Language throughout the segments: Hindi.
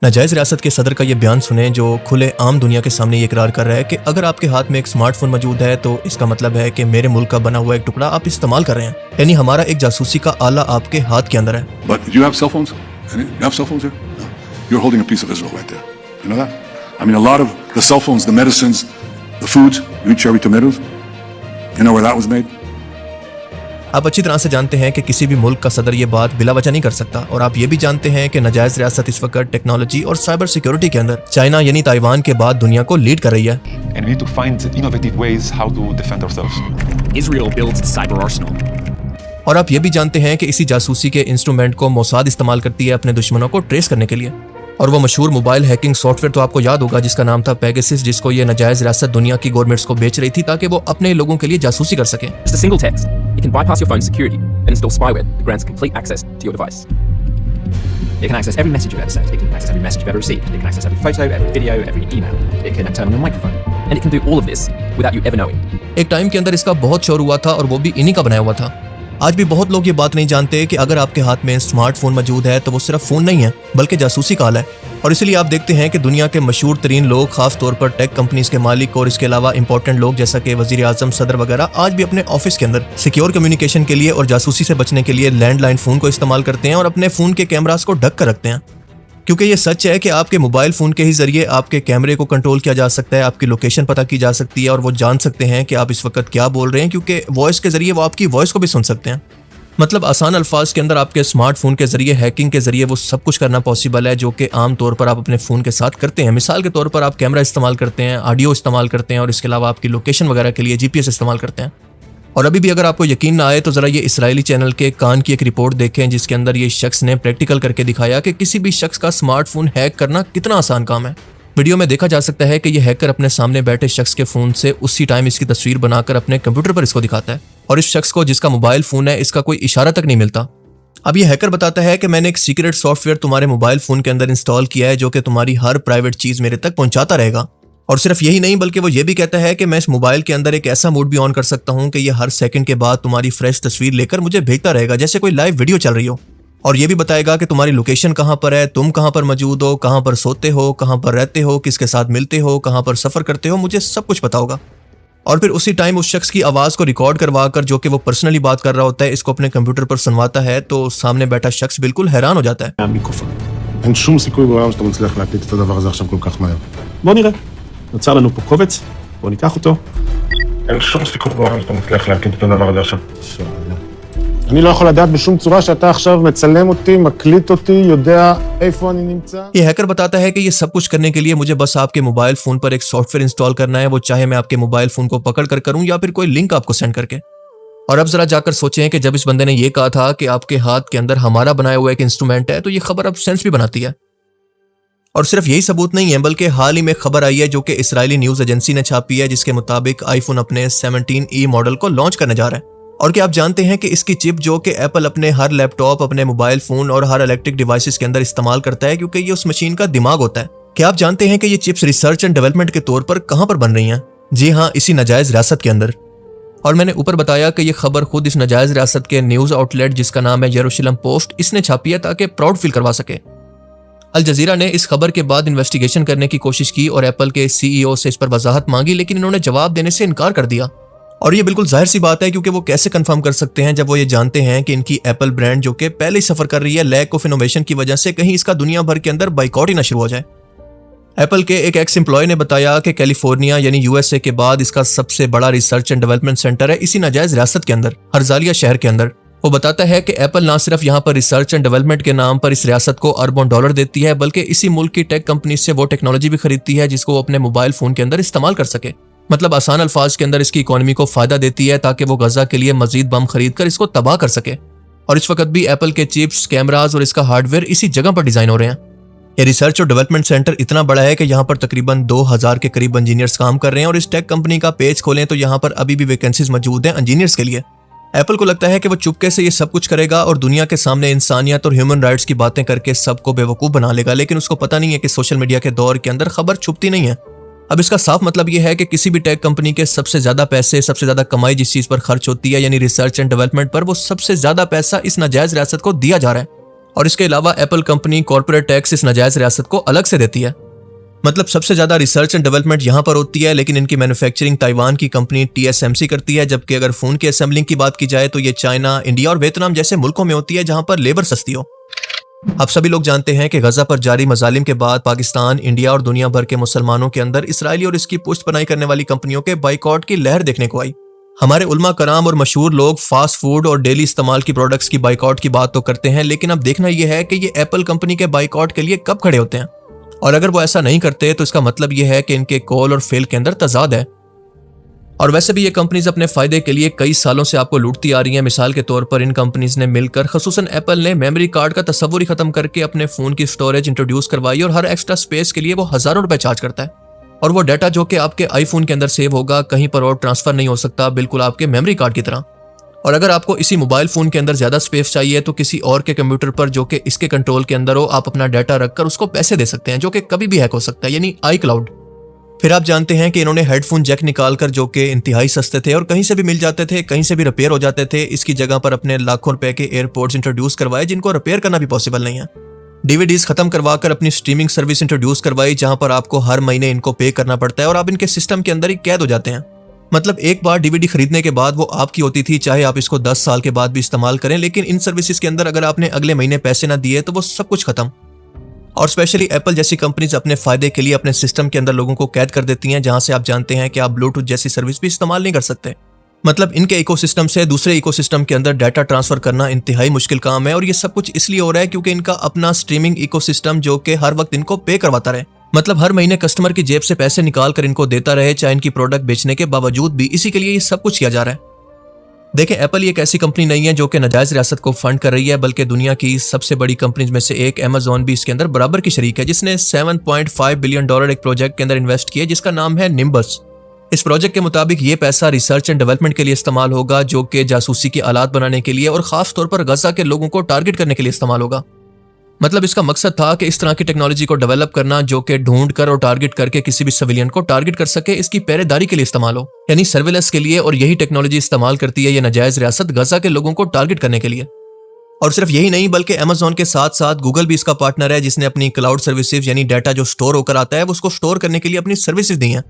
नाजायज रियासत के सदर का ये बयान सुने जो खुले आम दुनिया के सामने ये इकरार कर रहा है कि अगर आपके हाथ में एक स्मार्टफोन मौजूद है तो इसका मतलब है कि मेरे मुल्क का बना हुआ एक टुकड़ा आप इस्तेमाल कर रहे हैं, यानी हमारा एक जासूसी का आला आपके हाथ के अंदर है। But do you have cell phones? You have cell phones here? No. You're holding a piece of Israel right there. You know that? I mean, a lot of the cell phones, the medicines, the foods, you eat cherry tomatoes. You know where that was made? आप अच्छी तरह से जानते हैं कि किसी भी मुल्क का सदर ये बात बिला वजह नहीं कर सकता, और आप ये भी जानते हैं कि नाजायज रियासत इस वक्त टेक्नोलॉजी और साइबर सिक्योरिटी के अंदर चाइना यानी ताइवान के बाद दुनिया को लीड कर रही है। And we need to find innovative ways how to defend ourselves. Israel builds its cyber arsenal. और आप ये भी जानते हैं कि इसी जासूसी के इंस्ट्रूमेंट को मोसाद इस्तेमाल करती है अपने दुश्मनों को ट्रेस करने के लिए। और वो मशहूर मोबाइल हैकिंग सॉफ्टवेयर तो आपको याद होगा जिसका नाम था पेगासस, जिसको ये नाजायज रियासत दुनिया की गवर्नमेंट्स को बेच रही थी ताकि वो अपने लोगों के लिए जासूसी कर सके। Just a single text. It can bypass your phone's security and install spyware that grants complete access to your device. It can access every message you've ever sent. It can access every message you've ever received. It can access every photo, every video, every email. It can turn on your microphone. And it can do all of this without you ever knowing. एक टाइम के अंदर इसका बहुत शोर हुआ था और वो भी इन्हीं का बनाया हुआ था। आज भी बहुत लोग ये बात नहीं जानते कि अगर आपके हाथ में स्मार्टफोन मौजूद है तो वो सिर्फ फोन नहीं है बल्कि जासूसी का आला है। और इसीलिए आप देखते हैं कि दुनिया के मशहूर तरीन लोग, खास तौर पर टेक कंपनीज के मालिक और इसके अलावा इंपॉर्टेंट लोग जैसा कि वजीर आजम, सदर वगैरह, आज भी अपने ऑफिस के अंदर सिक्योर कम्युनिकेशन के लिए और जासूसी से बचने के लिए लैंडलाइन फोन को इस्तेमाल करते हैं और अपने फोन के कैमरास को ढक कर रखते हैं। क्योंकि ये सच है कि आपके मोबाइल फोन के ही जरिए आपके कैमरे को कंट्रोल किया जा सकता है, आपकी लोकेशन पता की जा सकती है और वो जान सकते हैं कि आप इस वक्त क्या बोल रहे हैं, क्योंकि वॉइस के जरिए वो आपकी वॉइस को भी सुन सकते हैं। मतलब आसान अल्फाज के अंदर आपके स्मार्टफोन के जरिए, हैकिंग के जरिए वो सब कुछ करना पॉसिबल है जो कि आम तौर पर आप अपने फ़ोन के साथ करते हैं। मिसाल के तौर पर आप कैमरा इस्तेमाल करते हैं, ऑडियो इस्तेमाल करते हैं और इसके अलावा आपकी लोकेशन वगैरह के लिए GPS इस्तेमाल करते हैं। और अभी भी अगर आपको यकीन ना आए तो ज़रा ये इसराइली चैनल के कान की एक रिपोर्ट देखें जिसके अंदर ये शख्स ने प्रैक्टिकल करके दिखाया कि किसी भी शख्स का स्मार्टफोन हैक करना कितना आसान काम है। वीडियो में देखा जा सकता है कि ये हैकर अपने सामने बैठे शख्स के फ़ोन से उसी टाइम इसकी तस्वीर बनाकर अपने कंप्यूटर पर इसको दिखाता है और इस शख्स को जिसका मोबाइल फ़ोन है इसका कोई इशारा तक नहीं मिलता। अब ये हैकर बताता है कि मैंने एक सीक्रेट सॉफ्टवेयर तुम्हारे मोबाइल फ़ोन के अंदर इंस्टॉल किया है जो कि तुम्हारी हर प्राइवेट चीज़ मेरे तक पहुंचाता रहेगा। और सिर्फ यही नहीं बल्कि वो ये भी कहता है कि मैं इस मोबाइल के अंदर एक ऐसा मोड भी ऑन कर सकता हूँ कि ये हर सेकंड के बाद तुम्हारी फ्रेश तस्वीर लेकर मुझे भेजता रहेगा जैसे कोई लाइव वीडियो चल रही हो। और ये भी बताएगा कि तुम्हारी लोकेशन कहाँ पर है, तुम कहाँ पर मौजूद हो, कहाँ पर सोते हो, कहाँ पर रहते हो, किसके साथ मिलते हो, कहाँ पर सफ़र करते हो, मुझे सब कुछ पता होगा। और फिर उसी टाइम उस शख्स की आवाज़ को रिकॉर्ड करवा कर, जो कि वो पर्सनली बात कर रहा होता है, इसको अपने कंप्यूटर पर सुनवाता है तो सामने बैठा शख्स बिल्कुल हैरान हो जाता है। אין שום סיכוי בעולם שאתה מצליח להקליט את הדבר הזה עכשיו כל כך מהר. בוא נראה. נוצר לנו פה קובץ, בוא ניקח אותו. אין שום סיכוי בעולם שאתה מצליח להקליט את הדבר הזה עכשיו. אני לא יכול לדעת בשום צורה שאתה עכשיו מצלם אותי, מקליט אותי, יודע איפה אני נמצא. ये हैकर बताता है कि ये सब कुछ करने के लिए मुझे बस आपके मोबाइल फोन पर एक सॉफ्टवेयर इंस्टॉल करना है, वो चाहे मैं आपके मोबाइल फोन को पकड़ कर करूं या फिर कोई लिंक आपको सेंड करके। और अब जरा जाकर सोचें कि जब इस बंदे ने ये कहा था कि आपके हाथ के अंदर हमारा बनाया हुआ एक इंस्ट्रूमेंट है तो ये खबर अब सेंस भी बनाती है। और सिर्फ यही सबूत नहीं है बल्कि हाल ही में खबर आई है जो कि इसराइली न्यूज़ एजेंसी ने छापी है जिसके मुताबिक आईफोन अपने 17E मॉडल को लॉन्च करने जा रहा है। और क्या आप जानते हैं कि इसकी चिप जो कि एप्पल अपने हर लैपटॉप, अपने मोबाइल फोन और हर इलेक्ट्रिक डिवाइसेस के अंदर इस्तेमाल करता है क्योंकि ये उस मशीन का दिमाग होता है। क्या आप जानते हैं कि ये चिप्स रिसर्च एंड डेवलपमेंट के तौर पर कहां पर बन रही हैं? जी हाँ, इसी नाजायज रियासत के अंदर। और मैंने ऊपर बताया कि ये खबर खुद इस नाजायज रियासत के न्यूज़ आउटलेट जिसका नाम है यरूशलेम पोस्ट, इसने छापी है ताकि प्राउड फील करवा सके। अल जजीरा ने इस खबर के बाद इन्वेस्टिगेशन करने की कोशिश की और एप्पल के CEO से इस पर वजाहत मांगी, लेकिन इन्होंने जवाब देने से इनकार कर दिया। और ये बिल्कुल जाहिर सी बात है क्योंकि वो कैसे कंफर्म कर सकते हैं जब वो ये जानते हैं कि इनकी एप्पल ब्रांड जो कि पहले ही सफर कर रही है लैक ऑफ इनोवेशन की वजह से, कहीं इसका दुनिया भर के अंदर बाइकआउट ही ना शुरू हो जाए। एप्पल के एक एक्स एम्प्लॉय ने बताया कि कैलिफोर्निया यानी USA के बाद इसका सबसे बड़ा रिसर्च एंड डेवलपमेंट सेंटर है इसी नाजायज रियासत के अंदर, हर्जालिया शहर के अंदर। वो बताता है कि एप्पल ना सिर्फ यहाँ पर रिसर्च एंड डेवलपमेंट के नाम पर इस रियासत को अरबों डॉलर देती है बल्कि इसी मुल्क की टेक कंपनी से वो टेक्नोलॉजी भी खरीदती है जिसको वो अपने मोबाइल फोन के अंदर इस्तेमाल कर सके। मतलब आसान अल्फाज के अंदर इसकी इकोनॉमी को फायदा देती है ताकि वो गजा के लिए मजीद बम खरीद कर इसको तबाह कर सके। और इस वक्त भी एप्पल के चिप्स, कैमराज और इसका हार्डवेयर इसी जगह पर डिजाइन हो रहे हैं। ये रिसर्च और डेवलपमेंट सेंटर इतना बड़ा है कि यहाँ पर तकरीबन 2000 के करीब इंजीनियर्स काम कर रहे हैं और इस टेक कंपनी का पेज खोलें तो यहाँ पर अभी भी वैकेंसीज मौजूद हैं इंजीनियर्स के लिए। एप्पल को लगता है कि वो चुपके से ये सब कुछ करेगा और दुनिया के सामने इंसानियत और ह्यूमन राइट्स की बातें करके सबको बेवकूफ़ बना लेगा, लेकिन उसको पता नहीं है कि सोशल मीडिया के दौर के अंदर खबर छुपती नहीं है। अब इसका साफ मतलब यह है कि किसी भी टेक कंपनी के सबसे ज्यादा पैसे, सबसे ज्यादा कमाई जिस चीज पर खर्च होती है यानी रिसर्च एंड डेवलपमेंट पर, वो सबसे ज्यादा पैसा इस नाजायज रियासत को दिया जा रहा है। और इसके अलावा एप्पल कंपनी कॉर्पोरेट टैक्स इस नाजायज रियासत को अलग से देती है। मतलब सबसे ज्यादा रिसर्च एंड डेवलपमेंट यहाँ पर होती है, लेकिन इनकी मैन्युफैक्चरिंग ताइवान की कंपनी TSMC करती है, जबकि अगर फोन की असेंबलिंग की बात की जाए तो ये चाइना, इंडिया और वियतनाम जैसे मुल्कों में होती है जहां पर लेबर सस्ती हो। आप सभी लोग जानते हैं कि गजा पर जारी मजालिम के बाद पाकिस्तान, इंडिया और दुनिया भर के मुसलमानों के अंदर इसराइली और इसकी पुष्टपनाही करने वाली कंपनियों के बाइकआउट की लहर देखने को आई। हमारे उलमा कराम और मशहूर लोग फास्ट फूड और डेली इस्तेमाल की प्रोडक्ट्स की बाइकआउट की बात तो करते हैं, लेकिन अब देखना यह है कि ये एप्पल कंपनी के बाइकआउट के लिए कब खड़े होते हैं, और अगर वो ऐसा नहीं करते तो इसका मतलब यह है कि इनके कॉल और फेल के अंदर तजाद है। और वैसे भी ये कंपनीज अपने फायदे के लिए कई सालों से आपको लूटती आ रही हैं। मिसाल के तौर पर इन कंपनीज ने मिलकर, खसूसन एप्पल ने मेमोरी कार्ड का तस्वुर ही खत्म करके अपने फोन की स्टोरेज इंट्रोड्यूस करवाई, और हर एक्स्ट्रा स्पेस के लिए वो हजारों रुपए चार्ज करता है। और वो डाटा जो कि आपके आईफोन के अंदर सेव होगा कहीं पर और ट्रांसफर नहीं हो सकता, बिल्कुल आपके मेमोरी कार्ड की तरह। और अगर आपको इसी मोबाइल फोन के अंदर ज्यादा स्पेस चाहिए तो किसी और के कंप्यूटर पर जो कि इसके कंट्रोल के अंदर हो, आप अपना डाटा रखकर उसको पैसे दे सकते हैं, जो कि कभी भी हैक हो सकता है, यानी iCloud। फिर आप जानते हैं कि इन्होंने हेडफोन जैक निकालकर, जो कि इंतहाई सस्ते थे और कहीं से भी मिल जाते थे, कहीं से भी रिपेयर हो जाते थे, इसकी जगह पर अपने लाखों रुपए के एयरपोर्ट्स इंट्रोड्यूस करवाए जिनको रिपेयर करना भी पॉसिबल नहीं है। DVDs खत्म करवाकर अपनी स्ट्रीमिंग सर्विस इंट्रोड्यूस करवाई जहां पर आपको हर महीने इनको पे करना पड़ता है और आप इनके सिस्टम के अंदर ही कैद हो जाते हैं। मतलब एक बार DVD खरीदने के बाद वो आपकी होती थी, चाहे आप इसको 10 साल के बाद भी इस्तेमाल करें, लेकिन इन सर्विसेज के अंदर अगर आपने अगले महीने पैसे ना दिए तो वो सब कुछ खत्म। और स्पेशली एप्पल जैसी कंपनीज अपने फायदे के लिए अपने सिस्टम के अंदर लोगों को कैद कर देती हैं, जहां से आप जानते हैं कि आप ब्लूटूथ जैसी सर्विस भी इस्तेमाल नहीं कर सकते। मतलब इनके इकोसिस्टम से दूसरे इकोसिस्टम के अंदर डाटा ट्रांसफर करना इंतहाई मुश्किल काम है, और ये सब कुछ इसलिए हो रहा है क्योंकि इनका अपना स्ट्रीमिंग इकोसिस्टम जो कि हर वक्त इनको पे करवाता रहे, मतलब हर महीने कस्टमर की जेब से पैसे निकाल कर इनको देता रहे, चाहे इनकी प्रोडक्ट बेचने के बावजूद भी। इसी के लिए ये सब कुछ किया जा रहा है। देखें, एप्पल एक ऐसी कंपनी नहीं है जो कि नाजायज रियासत को फंड कर रही है, बल्कि दुनिया की सबसे बड़ी कंपनीज में से एक अमेज़न भी इसके अंदर बराबर की शरीक है, जिसने $7.5 बिलियन एक प्रोजेक्ट के अंदर इन्वेस्ट किया जिसका नाम है निम्बस। इस प्रोजेक्ट के मुताबिक ये पैसा रिसर्च एंड डेवलपमेंट के लिए इस्तेमाल होगा, जो कि जासूसी की आलात बनाने के लिए और खास तौर पर गजा के लोगों को टारगेट करने के लिए इस्तेमाल होगा। मतलब इसका मकसद था कि इस तरह की टेक्नोलॉजी को डेवलप करना जो कि ढूंढ कर और टारगेट करके किसी भी सिविलियन को टारगेट कर सके, इसकी पहरेदारी के लिए इस्तेमाल हो, यानी सर्विलेंस के लिए। और यही टेक्नोलॉजी इस्तेमाल करती है ये नाजायज रियासत गजा के लोगों को टारगेट करने के लिए। और सिर्फ यही नहीं, बल्कि अमेज़न के साथ साथ गूगल भी इसका पार्टनर है, जिसने अपनी क्लाउड सर्विसेज यानी डाटा जो स्टोर होकर आता है उसको स्टोर करने के लिए अपनी सर्विसेज दी हैं।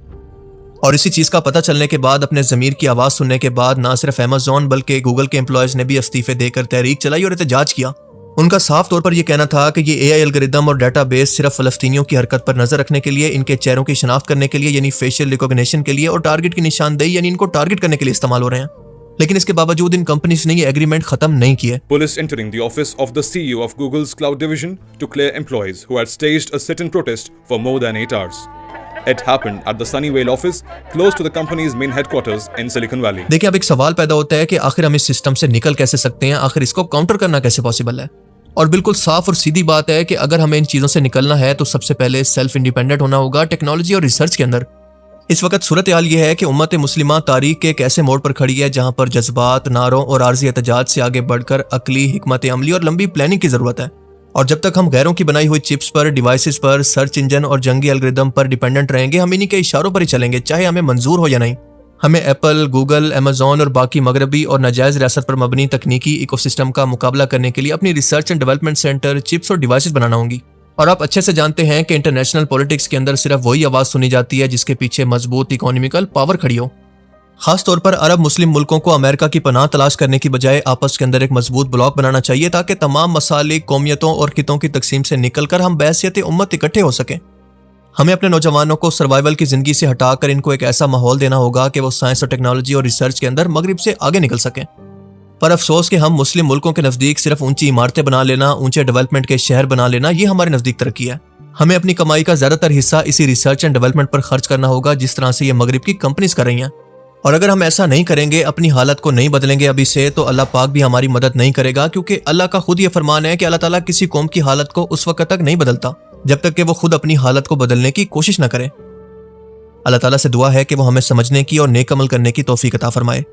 और इसी चीज का पता चलने के बाद, अपने जमीर की आवाज सुनने के बाद, ना सिर्फ अमेज़न बल्कि गूगल के एम्प्लॉयज ने भी इस्तीफे देकर तहरीक चलाई और एहतजाज किया। उनका साफ तौर पर यह कहना था कि ये AI एल्गोरिदम और डाटाबेस सिर्फ फलस्तीनियों की हरकत पर नजर रखने के लिए, इनके चेहरों की शनाख्त करने के लिए यानी फेशियल रिकॉग्निशन के लिए, और टारगेट की निशानदेही यानी इनको टारगेट करने के लिए इस्तेमाल हो रहे हैं। लेकिन इसके बावजूद इन कंपनीज ने ये एग्रीमेंट खत्म नहीं किए। Police entering the office of the CEO of Google's cloud division to clear employees who had staged a sit-in protest for more than 8 hours. It happened at the Sunnyvale office, close to the company's main headquarters in Silicon Valley. देखिए, अब एक सवाल पैदा होता है कि आखिर हम इस सिस्टम से निकल कैसे सकते हैं, आखिर इसको काउंटर करना कैसे पॉसिबल है। और बिल्कुल साफ और सीधी बात है कि अगर हमें इन चीजों से निकलना है तो सबसे पहले सेल्फ इंडिपेंडेंट होना होगा टेक्नोलॉजी और रिसर्च के अंदर। इस वक्त सूरत हाल यह है कि उम्मत मुस्लिमा तारीख के एक ऐसे मोड़ पर खड़ी है जहां पर जज्बात, नारों और आर्जी एहतजाज से आगे बढ़कर अकली, हिकमत अमली और लंबी प्लानिंग की जरूरत है। और जब तक हम गैरों की बनाई हुई चिप्स पर, डिवाइसेस पर, सर्च इंजन और जंगी एल्गोरिदम पर डिपेंडेंट रहेंगे, हम इन्हीं के इशारों पर ही चलेंगे, चाहे हमें मंजूर हो या नहीं। हमें एप्पल, गूगल, अमेज़न और बाकी मगरबी और नाजायज रियासत पर मबनी तकनीकी इकोसिस्टम का मुकाबला करने के लिए अपनी research and development centre, chips और डिवाइसेस बनाना होंगी। और आप अच्छे से जानते हैं कि इंटरनेशनल पॉलिटिक्स के अंदर सिर्फ वही आवाज सुनी जाती है जिसके पीछे मजबूत इकोनॉमिकल पावर खड़ी हो। खास तौर पर अरब मुस्लिम मुल्कों को अमेरिका की पनाह तलाश करने की बजाय आपस के अंदर एक मजबूत ब्लॉक बनाना चाहिए, ताकि तमाम मसालिक, कौमियतों और खितों की तकसीम से निकलकर हम बहसियत उम्मत इकट्ठे हो सकें। हमें अपने नौजवानों को सर्वाइवल की जिंदगी से हटाकर इनको एक ऐसा माहौल देना होगा कि वो साइंस और टेक्नोलॉजी और रिसर्च के अंदर मगरिब से आगे निकल सकें। पर अफसोस कि हम मुस्लिम मुल्कों के नजदीक सिर्फ ऊंची इमारतें बना लेना, ऊंचे डेवलपमेंट के शहर बना लेना, ये हमारे नजदीक तरक्की है। हमें अपनी कमाई का ज्यादातर हिस्सा इसी रिसर्च एंड डेवलपमेंट पर खर्च करना होगा, जिस तरह से ये मगरिब की कंपनीज कर रही हैं। और अगर हम ऐसा नहीं करेंगे, अपनी हालत को नहीं बदलेंगे अभी से, तो अल्लाह पाक भी हमारी मदद नहीं करेगा, क्योंकि अल्लाह का खुद ये फरमान है कि अल्लाह ताला किसी कौम की हालत को उस वक्त तक नहीं बदलता जब तक कि वो खुद अपनी हालत को बदलने की कोशिश न करे। अल्लाह ताला से दुआ है कि वो हमें समझने की और नेक अमल करने की तौफीक अता फरमाए।